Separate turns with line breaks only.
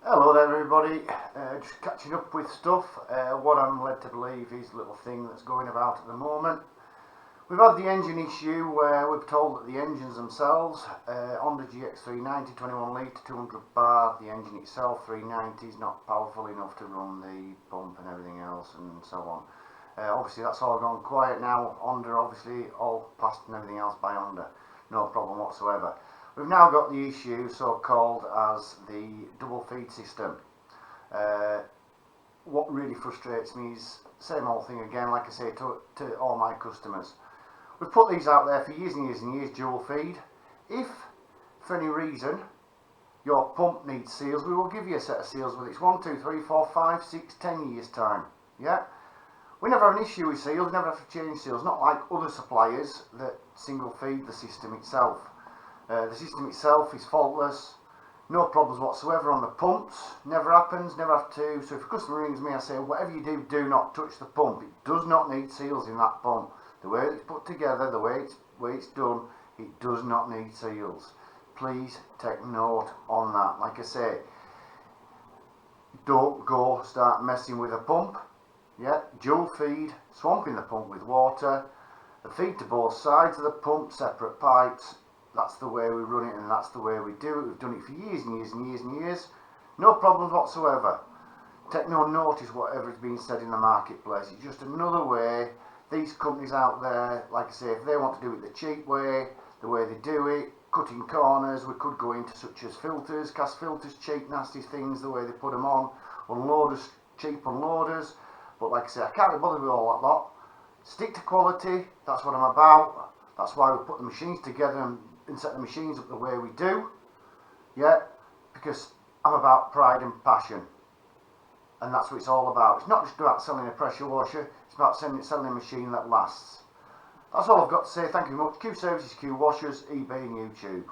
Hello there everybody, just catching up with stuff. What I'm led to believe is a little thing that's going about at the moment. We've had the engine issue where we're told that the engines themselves, Honda GX390 21 litre 200 bar, the engine itself 390 is not powerful enough to run the pump and everything else and so on. Obviously that's all gone quiet now. Honda obviously all passed and everything else by Honda, no problem whatsoever. We've now got the issue so-called as the double feed system. What really frustrates me is same old thing again, like I say to all my customers. We've put these out there for years and years and years, dual feed. If for any reason your pump needs seals, we will give you a set of seals with it's 1, 2, 3, 4, 5, 6, 10 years time. Yeah? We never have an issue with seals, never have to change seals, not like other suppliers that single feed the system itself. The system itself is faultless, no problems whatsoever on the pumps, never happens, never have to. So if a customer rings me, I say whatever you do, do not touch the pump. It does not need seals in that pump. The way it's put together, the way it's done, it does not need seals. Please take note on that. Like I say, don't go start messing with a pump. Yeah, dual feed, swamping the pump with water, the feed to both sides of the pump, separate pipes. That's the way we run it and that's the way we do it. We've done it for years and years and years and years. No problems whatsoever. Take no notice whatever is being said in the marketplace. It's just another way. These companies out there, like I say, if they want to do it the cheap way, the way they do it, cutting corners, we could go into such as filters, cast filters, cheap nasty things, the way they put them on, unloaders, cheap unloaders. But like I say, I can't be bothered with all that lot. Stick to quality, that's what I'm about. That's why we put the machines together and set the machines up the way we do. Yeah, because I'm about pride and passion. And that's what it's all about. It's not just about selling a pressure washer, it's about selling a machine that lasts. That's all I've got to say. Thank you very much. Q Services, Q Washers, eBay and YouTube.